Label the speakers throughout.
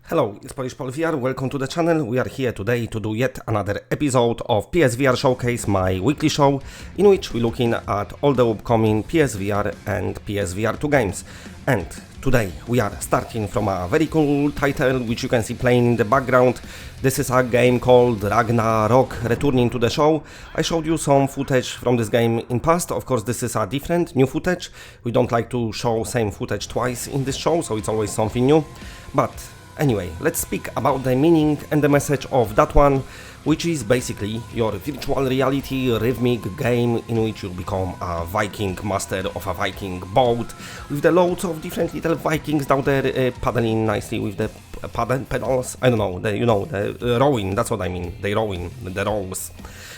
Speaker 1: Hello, it's Polish Paul VR, welcome to the channel. We are here today to do yet another episode of PSVR Showcase, my weekly show, in which we're looking at all the upcoming PSVR and PSVR 2 games. And today we are starting from a very cool title, which you can see playing in the background. This is a game called Ragnarock, returning to the show. I showed you some footage from this game in past. Of course, this is a different, new footage. We don't like to show same footage twice in this show, so it's always something new. But anyway, let's speak about the meaning and the message of that one, which is basically your virtual reality rhythmic game in which you become a Viking master of a Viking boat with the loads of different little Vikings down there paddling nicely with the pedals. I don't know, the rowing, that's what I mean, they rowing, the rows.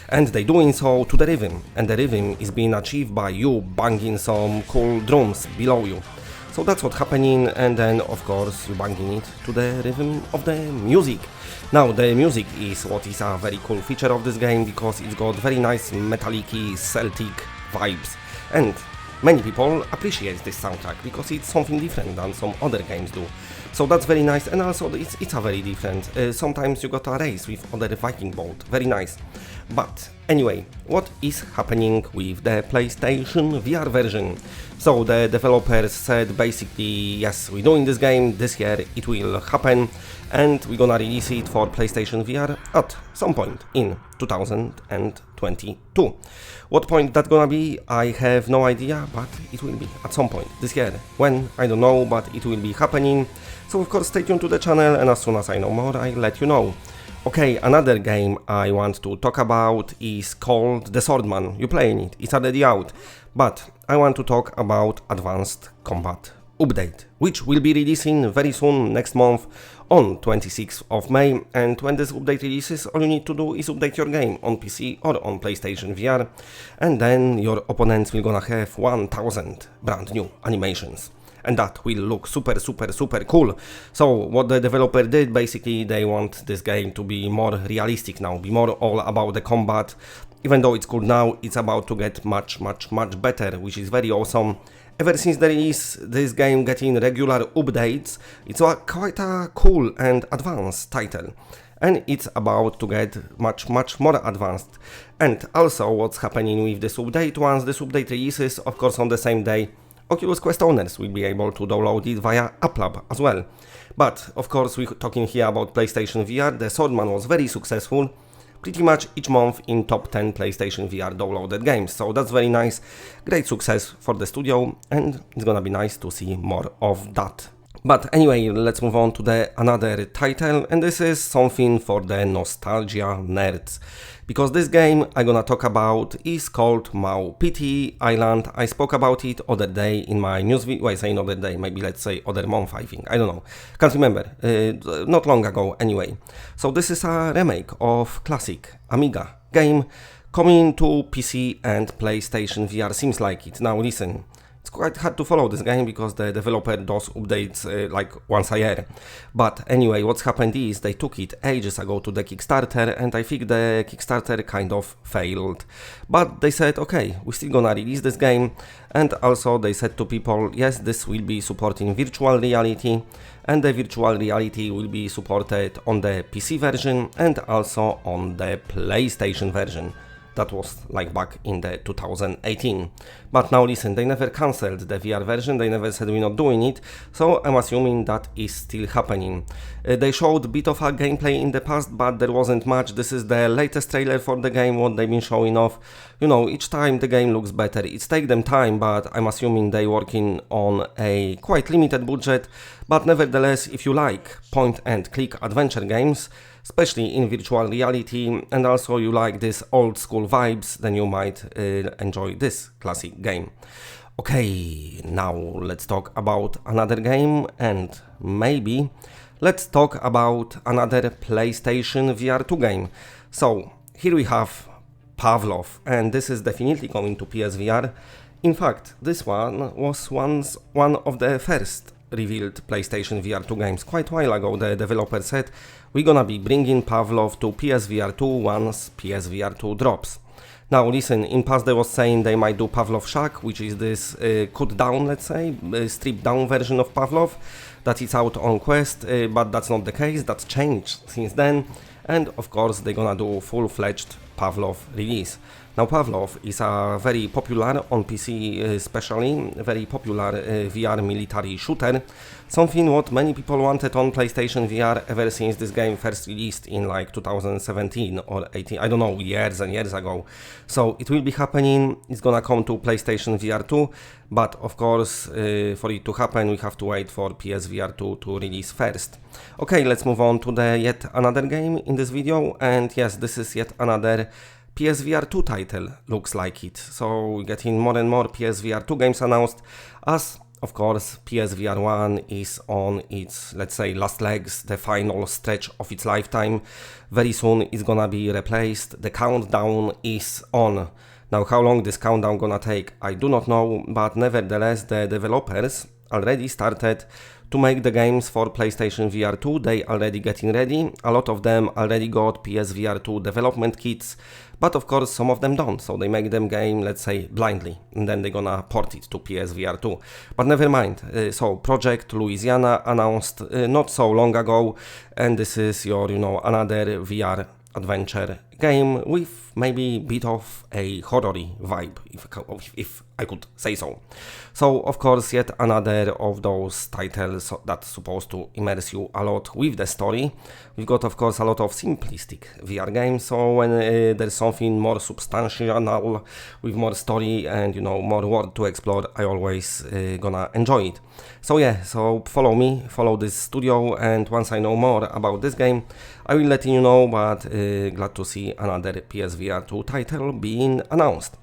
Speaker 1: And they doing so to the rhythm, and the rhythm is being achieved by you banging some cool drums below you. So that's what's happening, and then of course you banging it to the rhythm of the music. Now the music is what is a very cool feature of this game, because it's got very nice metallic-y Celtic vibes, and many people appreciate this soundtrack because it's something different than some other games do. So that's very nice, and also it's a very different. Sometimes you got a race with other Viking boat, very nice. But anyway, what is happening with the PlayStation VR version? So the developers said basically, yes, we're doing this game this year, it will happen, and we're gonna release it for PlayStation VR at some point in 2022. What point that gonna be, I have no idea, but it will be at some point this year. When, I don't know, but it will be happening. So of course stay tuned to the channel, and as soon as I know more, I'll let you know. Okay, another game I want to talk about is called the Swordsman. You're playing it, it's already out. But I want to talk about Advanced Combat Update, which will be releasing very soon, next month, on 26th of May. And when this update releases, all you need to do is update your game on PC or on PlayStation VR, and then your opponents will gonna have 1000 brand new animations. And that will look super cool. So what the developer did, basically they want this game to be more realistic now, be more all about the combat. Even though it's cool now, it's about to get much better, which is very awesome. Ever since the release, this game getting regular updates, it's quite a cool and advanced title. And it's about to get much more advanced. And also what's happening with this update, once this update releases, of course on the same day, Oculus Quest owners will be able to download it via App Lab as well. But of course we're talking here about PlayStation VR. The Swordsman was very successful, pretty much each month in top 10 PlayStation VR downloaded games. So that's very nice, great success for the studio, and it's gonna be nice to see more of that. But anyway, let's move on to another title, and this is something for the nostalgia nerds. Because this game I'm gonna talk about is called Maupiti Island. I spoke about it other day in my news video. Well, I say other day, maybe let's say other month, I think. I don't know. Can't remember. Not long ago anyway. So this is a remake of classic Amiga game coming to PC and PlayStation VR. Seems like it. Now listen. It's quite hard to follow this game because the developer does updates like once a year. But anyway, what's happened is they took it ages ago to the Kickstarter, and I think the Kickstarter kind of failed. But they said, okay, we're still gonna release this game, and also they said to people, yes, this will be supporting virtual reality, and the virtual reality will be supported on the PC version and also on the PlayStation version. That was like back in the 2018. But now listen, they never cancelled the VR version, they never said we're not doing it, so I'm assuming that is still happening. They showed a bit of a gameplay in the past, but there wasn't much. This is the latest trailer for the game, what they've been showing off. You know, each time the game looks better. It's take them time, but I'm assuming they're working on a quite limited budget. But nevertheless, if you like point and click adventure games, especially in virtual reality, and also you like this old school vibes, then you might enjoy this classic game. Okay, now let's talk about another game, and maybe let's talk about another PlayStation VR 2 game. So here we have Pavlov, and this is definitely coming to PSVR. In fact, this one was once one of the first revealed PlayStation VR 2 games. Quite a while ago the developer said we're gonna be bringing Pavlov to PSVR 2 once PSVR 2 drops. Now listen, in past they was saying they might do Pavlov Shack, which is this cut down, let's say, stripped down version of Pavlov, that is out on Quest, but that's not the case, that's changed since then, and of course they're gonna do full-fledged Pavlov release. Now Pavlov is a very popular, on PC especially, very popular VR military shooter, something what many people wanted on PlayStation VR ever since this game first released in like 2017 or 18, I don't know, years and years ago. So it will be happening, it's gonna come to PlayStation VR 2, but of course for it to happen we have to wait for PSVR 2 to release first. Okay, let's move on to the yet another game in this video, and yes, this is yet another PSVR 2 title, looks like it. So we're getting more and more PSVR 2 games announced, as of course PSVR 1 is on its, let's say, last legs, the final stretch of its lifetime. Very soon it's gonna be replaced, the countdown is on. Now how long this countdown gonna take, I do not know, but nevertheless the developers already started to make the games for PlayStation VR 2, they already getting ready. A lot of them already got PSVR 2 development kits, but of course some of them don't, so they make them game, let's say, blindly, and then they're gonna port it to PSVR 2. But never mind, so Project Louisiana announced not so long ago, and this is your, another VR adventure game with maybe a bit of a horror-y vibe, if I could say so. So of course yet another of those titles that's supposed to immerse you a lot with the story. We've got of course a lot of simplistic VR games, so when there's something more substantial with more story and more world to explore, I always gonna enjoy it. So yeah, so follow me, follow this studio, and once I know more about this game I will let you know, but glad to see another PSVR 2 title being announced.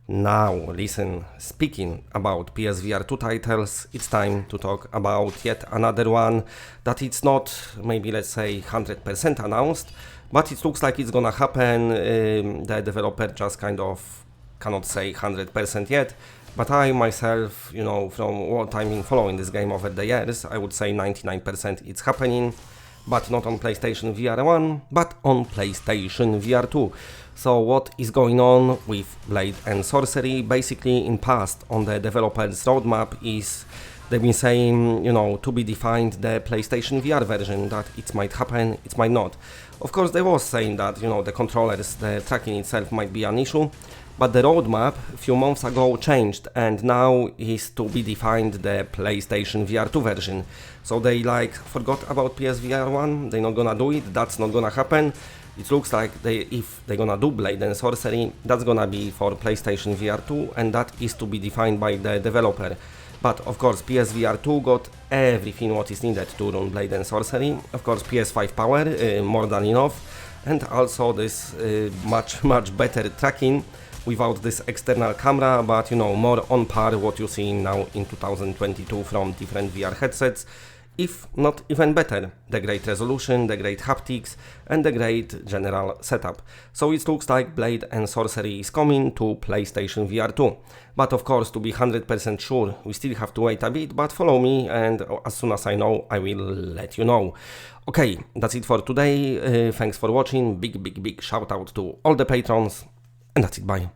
Speaker 1: Now, listen, speaking about PSVR 2 titles, it's time to talk about yet another one that it's not, maybe let's say 100% announced, but it looks like it's gonna happen. The developer just kind of cannot say 100% yet, but I myself, from what I've been following this game over the years, I would say 99% it's happening, but not on PlayStation VR 1, but on PlayStation VR 2. So what is going on with Blade and Sorcery? Basically, in past, on the developer's roadmap is, they've been saying, to be defined the PlayStation VR version, that it might happen, it might not. Of course, they was saying that, the controllers, the tracking itself might be an issue, but the roadmap a few months ago changed, and now is to be defined the PlayStation VR 2 version. So they forgot about PSVR 1, they're not gonna do it, that's not gonna happen. It looks like if they're gonna do Blade and Sorcery, that's gonna be for PlayStation VR 2, and that is to be defined by the developer. But of course PSVR 2 got everything what is needed to run Blade and Sorcery. Of course PS5 power, more than enough, and also this much better tracking without this external camera, but more on par what you see now in 2022 from different VR headsets, if not even better. The great resolution, the great haptics, and the great general setup. So it looks like Blade and Sorcery is coming to PlayStation VR 2. But of course, to be 100% sure, we still have to wait a bit, but follow me, and as soon as I know, I will let you know. Okay, that's it for today. Thanks for watching. Big shout out to all the patrons, and that's it, bye.